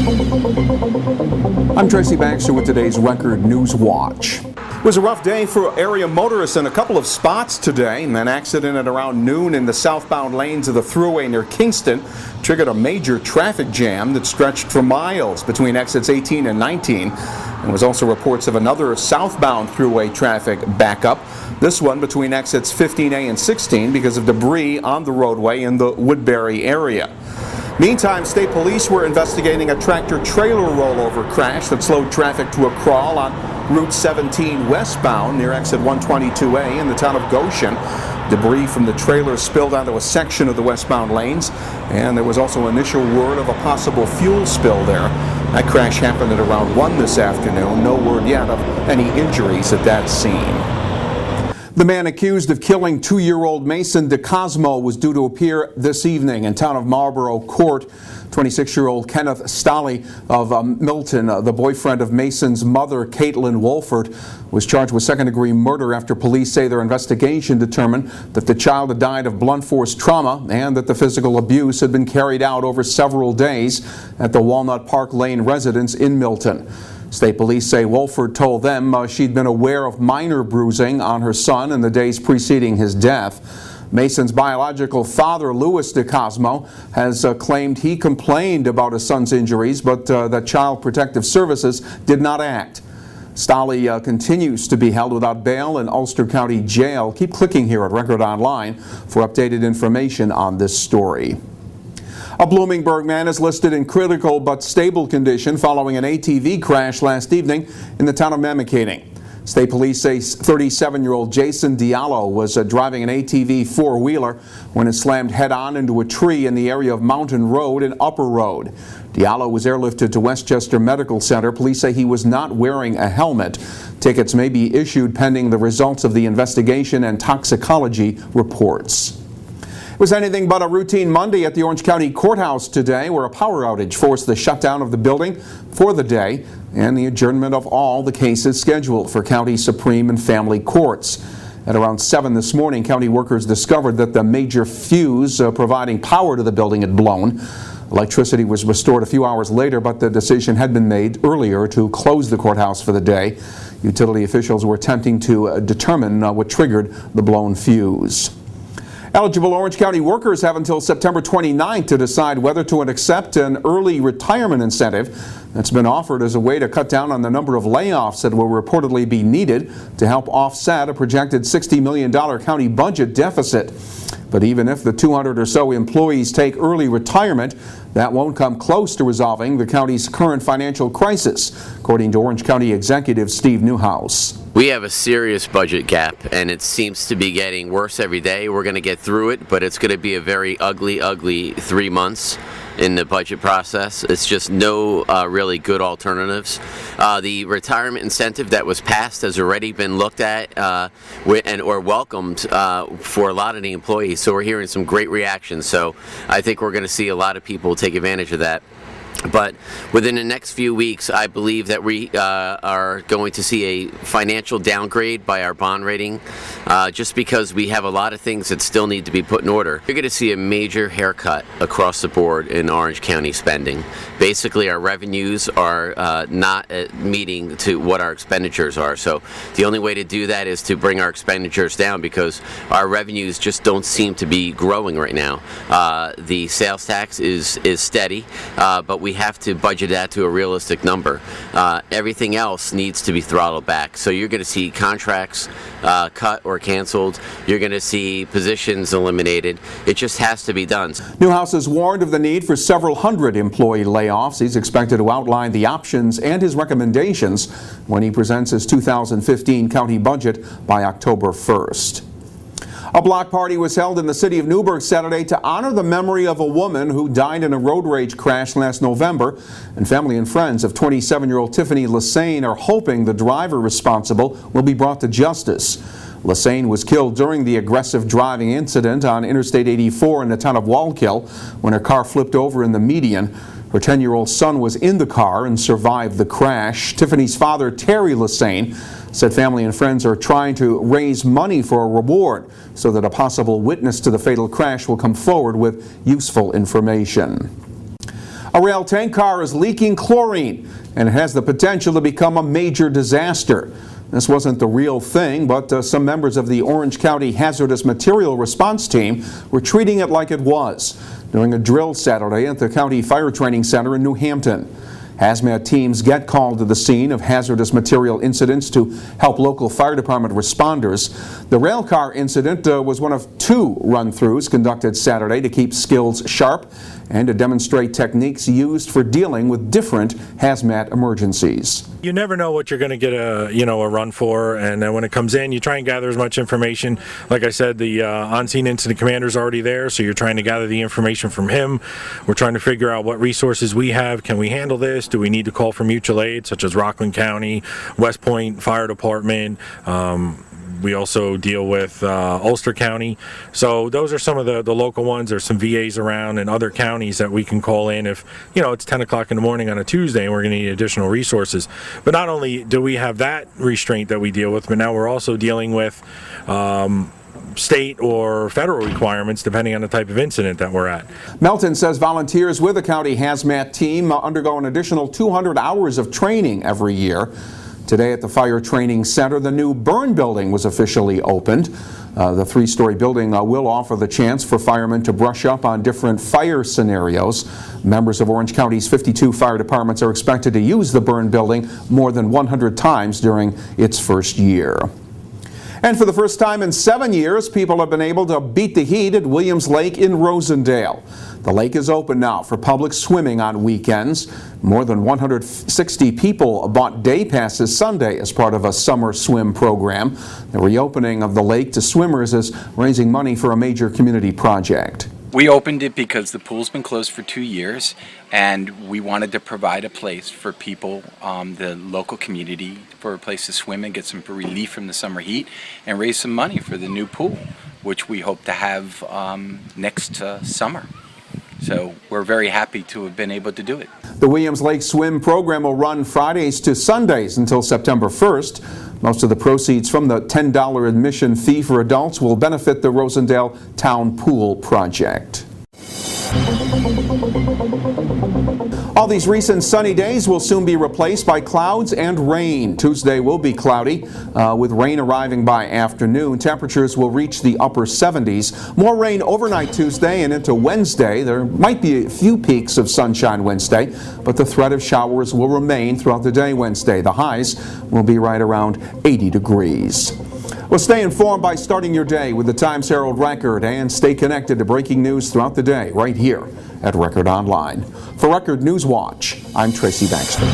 I'm Tracy Baxter with today's Record Newswatch. It was a rough day for area motorists in a couple of spots today. An accident at around noon in the southbound lanes of the Thruway near Kingston triggered a major traffic jam that stretched for miles between exits 18 and 19. There was also reports of another southbound Thruway traffic backup, this one between exits 15A and 16 because of debris on the roadway in the Woodbury area. Meantime, state police were investigating a tractor-trailer rollover crash that slowed traffic to a crawl on Route 17 westbound near exit 122A in the town of Goshen. Debris from the trailer spilled onto a section of the westbound lanes, and there was also initial word of a possible fuel spill there. That crash happened at around 1 this afternoon. No word yet of any injuries at that scene. The man accused of killing 2-year-old Mason DeCosmo was due to appear this evening in Town of Marlborough Court. 26-year-old Kenneth Stahli of Milton, the boyfriend of Mason's mother, Caitlin Wolford, was charged with second-degree murder after police say their investigation determined that the child had died of blunt force trauma and that the physical abuse had been carried out over several days at the Walnut Park Lane residence in Milton. State police say Wolford told them she'd been aware of minor bruising on her son in the days preceding his death. Mason's biological father, Louis DeCosmo, has claimed he complained about his son's injuries, but that Child Protective Services did not act. Stahli continues to be held without bail in Ulster County Jail. Keep clicking here at Record Online for updated information on this story. A Bloomingburg man is listed in critical but stable condition following an ATV crash last evening in the town of Mamakating. State police say 37-year-old Jason Diallo was driving an ATV four-wheeler when it slammed head-on into a tree in the area of Mountain Road and Upper Road. Diallo was airlifted to Westchester Medical Center. Police say he was not wearing a helmet. Tickets may be issued pending the results of the investigation and toxicology reports. It was anything but a routine Monday at the Orange County Courthouse today, where a power outage forced the shutdown of the building for the day and the adjournment of all the cases scheduled for county Supreme and family courts. At around 7 this morning, county workers discovered that the major fuse providing power to the building had blown. Electricity was restored a few hours later, but the decision had been made earlier to close the courthouse for the day. Utility officials were attempting to determine what triggered the blown fuse. Eligible Orange County workers have until September 29th to decide whether to accept an early retirement incentive that's been offered as a way to cut down on the number of layoffs that will reportedly be needed to help offset a projected $60 million county budget deficit. But even if the 200 or so employees take early retirement, that won't come close to resolving the county's current financial crisis, according to Orange County Executive Steve Newhouse. We have a serious budget gap, and it seems to be getting worse every day. We're going to get through it, but it's going to be a very ugly 3 months in the budget process. It's just no really good alternatives. The retirement incentive that was passed has already been looked at or welcomed for a lot of the employees, so we're hearing some great reactions. So I think we're going to see a lot of people take advantage of that. But within the next few weeks, I believe that we are going to see a financial downgrade by our bond rating, just because we have a lot of things that still need to be put in order. You're going to see a major haircut across the board in Orange County spending. Basically, our revenues are not meeting to what our expenditures are. So the only way to do that is to bring our expenditures down, because our revenues just don't seem to be growing right now. The sales tax is steady, but we have to budget that to a realistic number. Everything else needs to be throttled back. So you're going to see contracts cut or canceled. You're going to see positions eliminated. It just has to be done. Newhouse has warned of the need for several hundred employee layoffs. He's expected to outline the options and his recommendations when he presents his 2015 county budget by October 1st. A block party was held in the city of Newburgh Saturday to honor the memory of a woman who died in a road rage crash last November, and family and friends of 27-year-old Tiffany Lassane are hoping the driver responsible will be brought to justice. Lassane was killed during the aggressive driving incident on Interstate 84 in the town of Wallkill when her car flipped over in the median. Her 10-year-old son was in the car and survived the crash. Tiffany's father, Terry Lassane, said family and friends are trying to raise money for a reward so that a possible witness to the fatal crash will come forward with useful information. A rail tank car is leaking chlorine, and it has the potential to become a major disaster. This wasn't the real thing, but some members of the Orange County Hazardous Material Response Team were treating it like it was during a drill Saturday at the County Fire Training Center in New Hampton. Hazmat teams get called to the scene of hazardous material incidents to help local fire department responders. The rail car incident was one of 2 run-throughs conducted Saturday to keep skills sharp and to demonstrate techniques used for dealing with different hazmat emergencies. You never know what you're going to get a run for, and then when it comes in, you try and gather as much information. Like I said, the on-scene incident commander is already there, so you're trying to gather the information from him. We're trying to figure out what resources we have. Can we handle this? Do we need to call for mutual aid, such as Rockland County, West Point Fire Department? We also deal with Ulster County. So those are some of the local ones. There's some VAs around in other counties that we can call in if, it's 10 o'clock in the morning on a Tuesday and we're going to need additional resources. But not only do we have that restraint that we deal with, but now we're also dealing with state or federal requirements depending on the type of incident that we're at. Melton says volunteers with the county hazmat team undergo an additional 200 hours of training every year. Today at the Fire Training Center, the new burn building was officially opened. The 3-story building will offer the chance for firemen to brush up on different fire scenarios. Members of Orange County's 52 fire departments are expected to use the burn building more than 100 times during its first year. And for the first time in 7 years, people have been able to beat the heat at Williams Lake in Rosendale. The lake is open now for public swimming on weekends. More than 160 people bought day passes Sunday as part of a summer swim program. The reopening of the lake to swimmers is raising money for a major community project. We opened it because the pool's been closed for 2 years, and we wanted to provide a place for people, the local community, for a place to swim and get some relief from the summer heat and raise some money for the new pool, which we hope to have next summer. So we're very happy to have been able to do it. The Williams Lake Swim program will run Fridays to Sundays until September 1st. Most of the proceeds from the $10 admission fee for adults will benefit the Rosendale Town Pool project. All these recent sunny days will soon be replaced by clouds and rain. Tuesday will be cloudy, with rain arriving by afternoon. Temperatures will reach the upper 70s. More rain overnight Tuesday and into Wednesday. There might be a few peaks of sunshine Wednesday, but the threat of showers will remain throughout the day Wednesday. The highs will be right around 80 degrees. Well, stay informed by starting your day with the Times-Herald Record and stay connected to breaking news throughout the day right here at Record Online. For Record Newswatch, I'm Tracy Baxter.